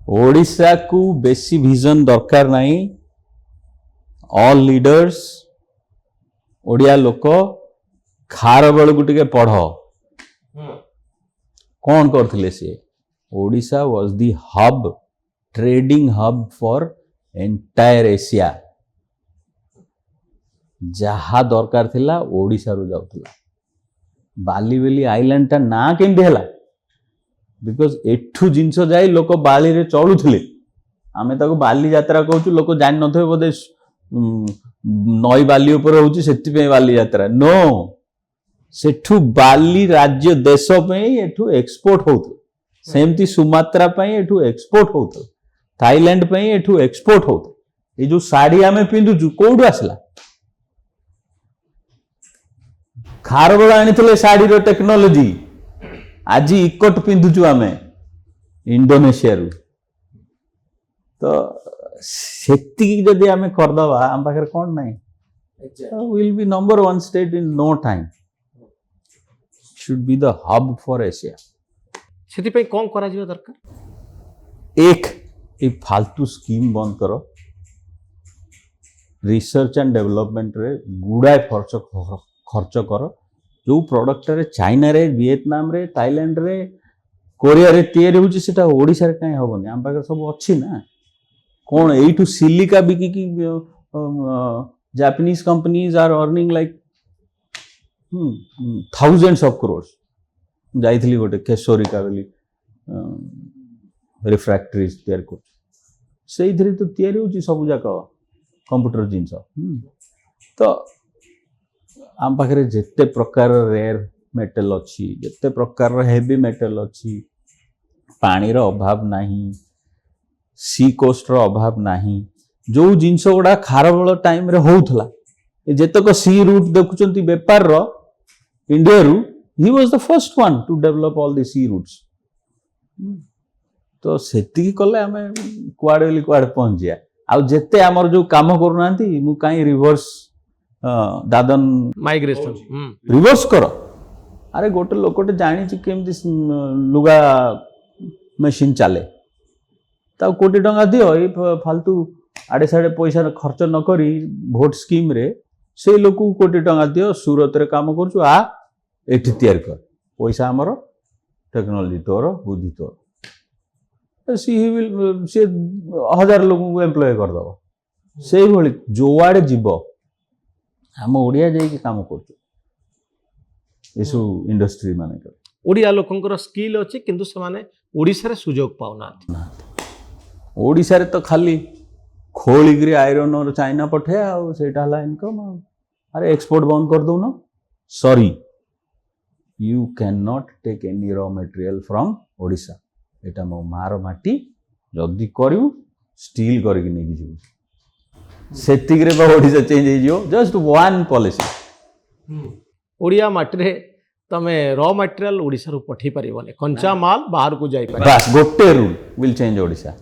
ओडिशा को बेसी विजन दरकार नहीं। ऑल लीडर्स ओडिया लोक खार बेल को टिके पढ़ कौन करथिले से Odisha was the hub trading hub for entire Asia जहा दरकार थिला ओडिशा रो जाउथला। बालीवेली आइलैंड ता ना केमती हैला बिकॉज एठू जिनस जाई लोक बाली रे चलुथिले आमे ताको बाली यात्रा कहूछु लोक जानि नथबे बोधे नई बाली ऊपर होउची सेति पे बाली यात्रा नो सेठू बाली राज्य देश पे एठू एक्सपोर्ट होउथ सेमती सुमात्रा पे एठू एक्सपोर्ट होउथ थाईलैंड पे एठू एक्सपोर्ट होउथ ए जो साड़ी आमे पिंदुचु कोडू आसला खारबेल आनी साड़ी रो टेक्नोलॉजी आज इकोट पिंधुचु आमे इंडोनेशिया रु तो सेति जदि आमे करदबा हम पाखर कोन नाही will be number 1 state in no time should be the hub for Asia. सेति पे कोन करा जिवा दरकार एक ए फालतू स्कीम बंद करो रिसर्च एंड डेवलपमेंट रे गुड़ाए खर्च करो जो प्रोडक्ट रे चाइना रे वियतनाम रे थाईलैंड रे कोरिया रे तैयारी होची सेटा ओडिसा रे काई होबनी हम पाखर सब अच्छी ना कौन एठू सिलिका बिकी की Japanese companies are earning like thousands of crores जाइथली गोटे केशोरिका बोली रिफ्रैक्टरीज तैयार कर से तो तैयारी होची सब जाक कंप्यूटर जिनस तो आम पाखे जिते प्रकार रेयर मेटल अच्छी जिते प्रकार हेवी मेटल अच्छी पानी रो अभाव नहीं सी कोस्ट रो अभाव नहीं जो जिनस गुड़ा खारबेल टाइम रे होउथला जेतक सी रूट देखुचंती व्यापार रो इंडिया रु he was the first one two develop all the sea routes तो सेति कले आमे कुआडे बोली कुआडे पहुंच जिया आ जेते हमर जो काम करूनांती मु काई रिवर्स दादन माइग्रेशन रिवर्स करो अरे गोटे लोकटे जानी केमती लुगा मशीन चले ता कोटी टंका दियो ये फालतू आड़े साड़े पैसा खर्च न करी भोट स्कीम रे से लोक कोटी टंका दियो सूरत रे काम करछु आ एठी तैयार कर पैसा हमर टेक्नोलॉजी तोर बुद्धि तोर सी विल से 1000 लोगों को एम्प्लॉय कर दबो से भली जोआडे जीवो हम ओडिया जाई के काम करछु एसु इंडस्ट्री माने कर ओडिया लोकंकर स्किल अछि किंतु से माने ओडिसा रे सुयोग पाउना ओडिसा रे तो खाली खोलिग्री आयरन और चाइना पठे आ सेटा हला इनकम अरे एक्सपोर्ट बंद कर दो ना sorry you can not take any raw material from Odisha एटा मो मार माटी जल्दी करू स्टील करके नहीं जीव सेतिक रे ओडिसा चेंज हो जियो जस्ट वन पॉलिसी ओडिया माटी रे तमे रॉ मटेरियल ओडिसा रु पठे परिबने कंचा माल बाहर को जाई पारे बस गोटे रूल विल चेंज ओडिसा।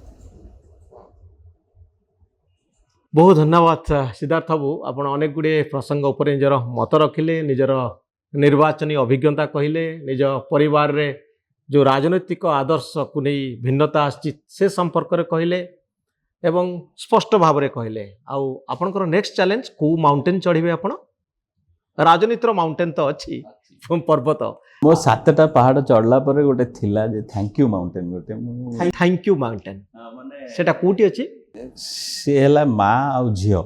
बहुत धन्यवाद सिद्धार्थ बाबू आपण अनेक गुड़े प्रसंग उपर निजर मत रखिले निजर निर्वाचन अभिज्ञता कहले निज परिवार रे जो राजनैतिक आदर्श को नहीं भिन्नता आछि से संपर्क रे कहले एवं स्पष्ट भाव रे कहले आउ आपनकर नेक्स्ट चैलेंज को माउंटेन चढ़िबे आपण राजनीतिर माउंटेन तो अच्छी पर्वत मो 7टा पहाड़ चढ़ला पर गोटे थिला जे थैंक यू माउंटेन गोटे थैंक यू माउंटेन माने सेटा कोठी अछि से हला माँ आउ झियो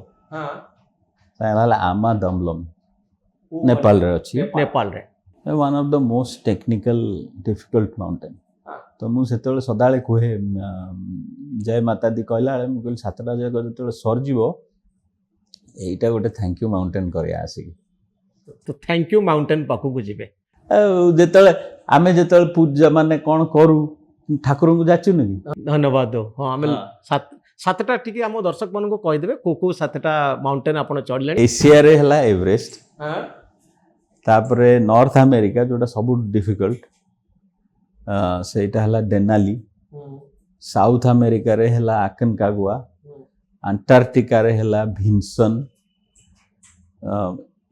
हला आमा दमलम नेपाल रे अछि नेपाल रे one of the most technical difficult mountain तो मु सेतले सदाळे कोहे जय माता दी कहला मु कहल 7टा जगह जेतले सर जीवो एटा गोटे थैंक यू माउंटेन करे आसी तो थैंक यू माउंटेन पाखु को जिबे जेतले आमे जेतले पूजा माने कोन करू ठाकुर को जाचु नि धन्यवाद दो हां आमे 7टा टिके हम दर्शक मन को कहि देबे को 7टा माउंटेन आपण चढ़ले एशिया रे हला एवरेस्ट तापरे नॉर्थ अमेरिका जोटा सब डिफिकल्ट सेटा हला डेनाली साउथ अमेरिका रे हला आकनकागुआ अंटार्कटिका रे हला भिन्सन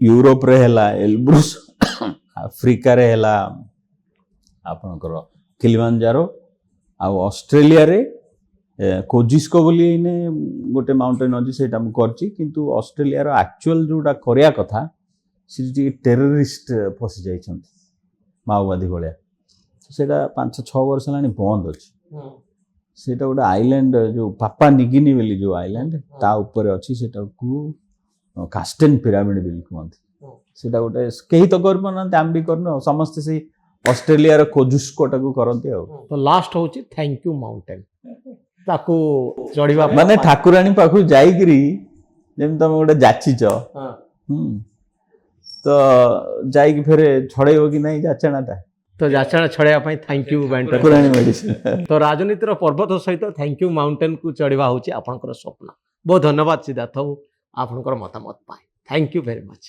यूरोप रे हला एल्ब्रुस अफ्रीका रे हला आपनकर किलिमांजारो आ ऑस्ट्रेलिया रे କୋଜିସ୍କୋ ବୋଲି ଏଇନେ ଗୋଟେ ମାଉଣ୍ଟେନ୍ ଅଛି ସେଇଟା ମୁଁ କରିଛି କିନ୍ତୁ ଅଷ୍ଟ୍ରେଲିଆର ଆକ୍ଚୁଆଲ୍ ଯୋଉଟା କରିବା କଥା ସେଠି ଟିକେ ଟେରରିଷ୍ଟ ଫସି ଯାଇଛନ୍ତି ମାଓବାଦୀ ଭଳିଆ ସେଇଟା 5-6 ବର୍ଷ ହେଲାଣି ବନ୍ଦ ଅଛି ସେଇଟା ଗୋଟେ ଆଇଲ୍ୟାଣ୍ଡ ଯୋଉ ପାପା ନିଗିନି ବୋଲି ଯୋଉ ଆଇଲ୍ୟାଣ୍ଡ ତା ଉପରେ ଅଛି ସେଟାକୁ କାଷ୍ଟେନ୍ ପିରାମିଡ୍ ବୋଲି କୁହନ୍ତି ସେଇଟା ଗୋଟେ କେହି ତ କରିପାରୁନାହାନ୍ତି ଆମେ ବି କରୁନୁ ଆଉ ସମସ୍ତେ ସେଇ ଅଷ୍ଟ୍ରେଲିଆର କୋଜୁସ୍କୋଟାକୁ କରନ୍ତି ଆଉ ତ ଲାଷ୍ଟ ହଉଛି ଥ୍ୟାଙ୍କ ୟୁ ମାଉଣ୍ଟେନ୍ ତାକୁ ଚଢିବା ମାନେ ଠାକୁରାଣୀ ପାଖକୁ ଯାଇକିରି ଯେମିତି ତମେ ଗୋଟେ ଯାଚିଛ ତ ଯାଇକି ଫେରେ ଛଡେଇବ କି ନାହିଁ ଯାଚଣାଟା ତ ଯାଚଣା ଛଡେଇବା ପାଇଁ thank you mountain Thakurani medicine ତ ରାଜନୀତିର ପର୍ବତ ସହିତ ଥ୍ୟାଙ୍କ ୟୁ ମାଉଣ୍ଟେନ୍କୁ ଚଢିବା ହେଉଛି ଆପଣଙ୍କର ସ୍ୱପ୍ନ ବହୁତ ଧନ୍ୟବାଦ ସିଦ୍ଧାର୍ଥ ବାବୁ ଆପଣଙ୍କର ମତାମତ ପାଇଁ ଥ୍ୟାଙ୍କ ୟୁ ଭେରି ମଚ୍।